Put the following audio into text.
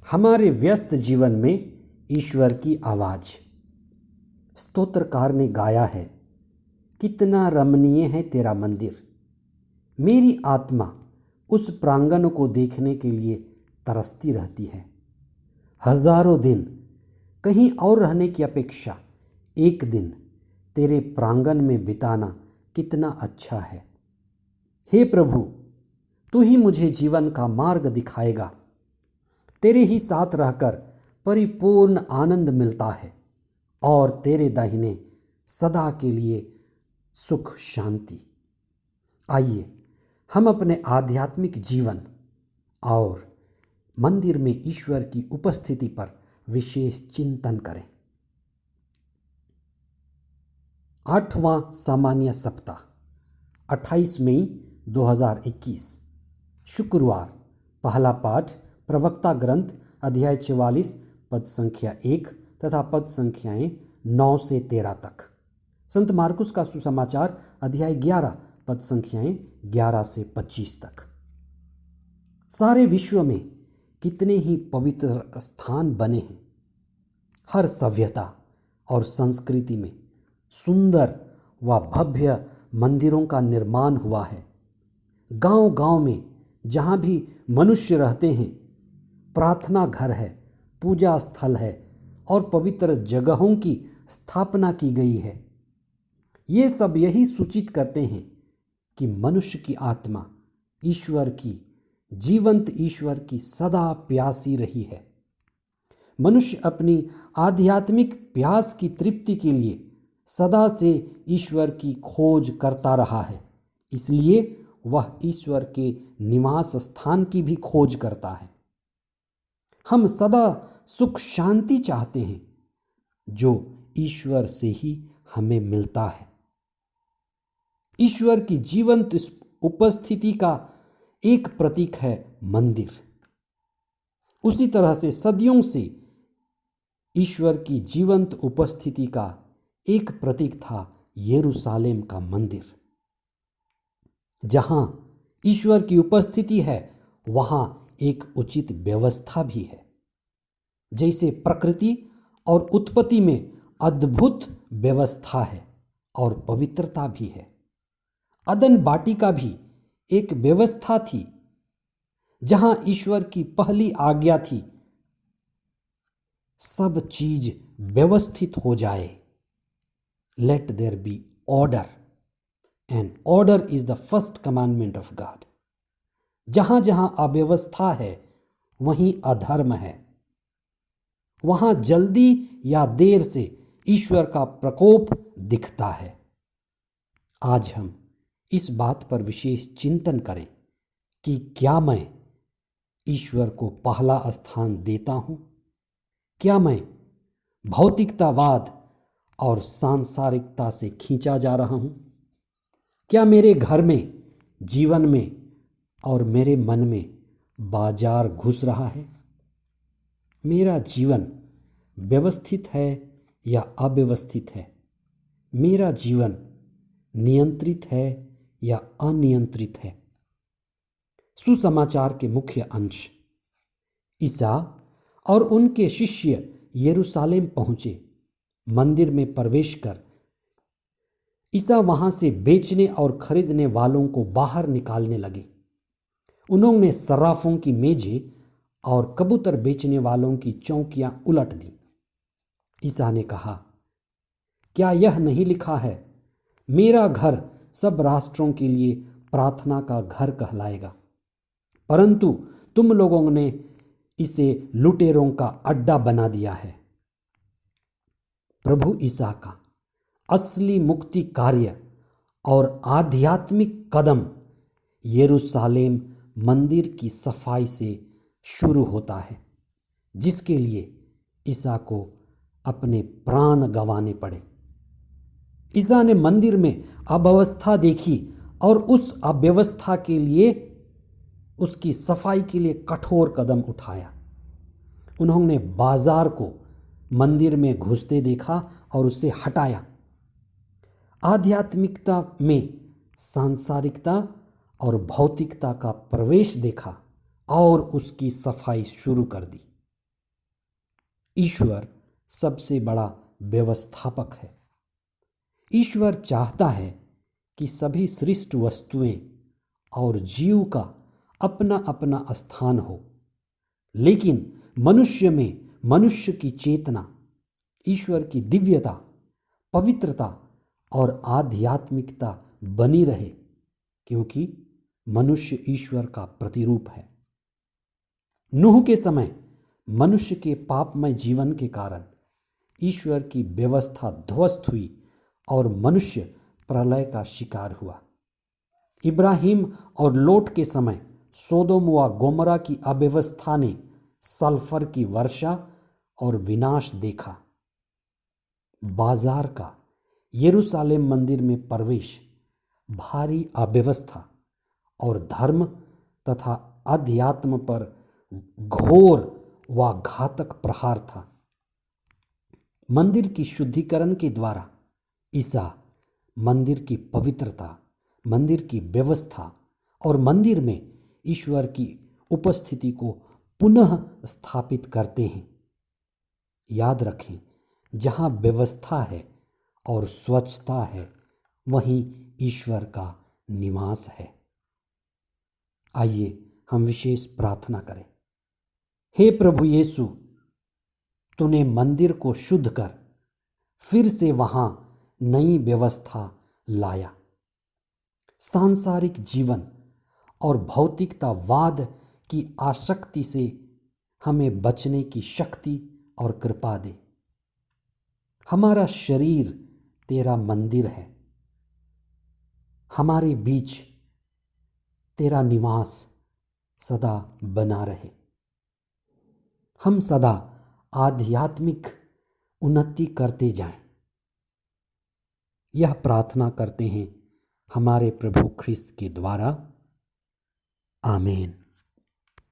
हमारे व्यस्त जीवन में ईश्वर की आवाज़। स्तोत्रकार ने गाया है, कितना रमणीय है तेरा मंदिर। मेरी आत्मा उस प्रांगण को देखने के लिए तरसती रहती है। हजारों दिन कहीं और रहने की अपेक्षा एक दिन तेरे प्रांगण में बिताना कितना अच्छा है। हे प्रभु, तू ही मुझे जीवन का मार्ग दिखाएगा। तेरे ही साथ रहकर परिपूर्ण आनंद मिलता है और तेरे दाहिने सदा के लिए सुख शांति। आइए हम अपने आध्यात्मिक जीवन और मंदिर में ईश्वर की उपस्थिति पर विशेष चिंतन करें। 8वां सामान्य सप्ताह 28 मई 2021 शुक्रवार। पहला पाठ प्रवक्ता ग्रंथ अध्याय 44 पद संख्या 1 तथा पद संख्याएं 9 से 13 तक। संत मार्कुस का सुसमाचार अध्याय 11 पद संख्याएं 11 से 25 तक। सारे विश्व में कितने ही पवित्र स्थान बने हैं। हर सभ्यता और संस्कृति में सुंदर व भव्य मंदिरों का निर्माण हुआ है। गांव-गांव में जहां भी मनुष्य रहते हैं, प्रार्थना घर है, पूजा स्थल है और पवित्र जगहों की स्थापना की गई है। ये सब यही सूचित करते हैं कि मनुष्य की आत्मा जीवंत ईश्वर की सदा प्यासी रही है। मनुष्य अपनी आध्यात्मिक प्यास की तृप्ति के लिए सदा से ईश्वर की खोज करता रहा है, इसलिए वह ईश्वर के निवास स्थान की भी खोज करता है। हम सदा सुख शांति चाहते हैं जो ईश्वर से ही हमें मिलता है। ईश्वर की जीवंत उपस्थिति का एक प्रतीक है मंदिर। उसी तरह से सदियों से ईश्वर की जीवंत उपस्थिति का एक प्रतीक था यरूशलेम का मंदिर। जहां ईश्वर की उपस्थिति है, वहां एक उचित व्यवस्था भी है। जैसे प्रकृति और उत्पत्ति में अद्भुत व्यवस्था है और पवित्रता भी है, अदन वाटिका भी एक व्यवस्था थी जहां ईश्वर की पहली आज्ञा थी, सब चीज व्यवस्थित हो जाए। Let there be order, and order is the first commandment of God. जहां जहां अव्यवस्था है, वहीं अधर्म है। वहां जल्दी या देर से ईश्वर का प्रकोप दिखता है। आज हम इस बात पर विशेष चिंतन करें कि क्या मैं ईश्वर को पहला स्थान देता हूं? क्या मैं भौतिकतावाद और सांसारिकता से खींचा जा रहा हूं? क्या मेरे घर में, जीवन में और मेरे मन में बाजार घुस रहा है? मेरा जीवन व्यवस्थित है या अव्यवस्थित है? मेरा जीवन नियंत्रित है या अनियंत्रित है? सुसमाचार के मुख्य अंश। ईसा और उनके शिष्य यरूशलेम पहुंचे। मंदिर में प्रवेश कर ईसा वहां से बेचने और खरीदने वालों को बाहर निकालने लगे। उन्होंने सर्राफों की मेजें और कबूतर बेचने वालों की चौकियां उलट दी। ईसा ने कहा, क्या यह नहीं लिखा है, मेरा घर सब राष्ट्रों के लिए प्रार्थना का घर कहलाएगा? परंतु तुम लोगों ने इसे लुटेरों का अड्डा बना दिया है। प्रभु ईसा का असली मुक्ति कार्य और आध्यात्मिक कदम यरूशलेम मंदिर की सफाई से शुरू होता है, जिसके लिए ईसा को अपने प्राण गंवाने पड़े। ईसा ने मंदिर में अव्यवस्था देखी और उस अव्यवस्था के लिए, उसकी सफाई के लिए कठोर कदम उठाया। उन्होंने बाजार को मंदिर में घुसते देखा और उसे हटाया। आध्यात्मिकता में सांसारिकता और भौतिकता का प्रवेश देखा और उसकी सफाई शुरू कर दी। ईश्वर सबसे बड़ा व्यवस्थापक है। ईश्वर चाहता है कि सभी सृष्ट वस्तुएं और जीव का अपना अपना स्थान हो, लेकिन मनुष्य में मनुष्य की चेतना, ईश्वर की दिव्यता, पवित्रता और आध्यात्मिकता बनी रहे, क्योंकि मनुष्य ईश्वर का प्रतिरूप है। नूह के समय मनुष्य के पापमय जीवन के कारण ईश्वर की व्यवस्था ध्वस्त हुई और मनुष्य प्रलय का शिकार हुआ। इब्राहिम और लोट के समय सोदोम व गोमरा की अव्यवस्था ने सल्फर की वर्षा और विनाश देखा। बाजार का यरूशलेम मंदिर में प्रवेश भारी अव्यवस्था और धर्म तथा अध्यात्म पर घोर व घातक प्रहार था। मंदिर की शुद्धिकरण के द्वारा ईसा मंदिर की पवित्रता, मंदिर की व्यवस्था और मंदिर में ईश्वर की उपस्थिति को पुनः स्थापित करते हैं। याद रखें, जहाँ व्यवस्था है और स्वच्छता है, वहीं ईश्वर का निवास है। आइए हम विशेष प्रार्थना करें। हे प्रभु यीशु, तूने मंदिर को शुद्ध कर फिर से वहाँ नई व्यवस्था लाया। सांसारिक जीवन और भौतिकतावाद की आसक्ति से हमें बचने की शक्ति और कृपा दे। हमारा शरीर तेरा मंदिर है, हमारे बीच तेरा निवास सदा बना रहे। हम सदा आध्यात्मिक उन्नति करते जाएं। यह प्रार्थना करते हैं हमारे प्रभु ख्रिस्त के द्वारा। आमीन।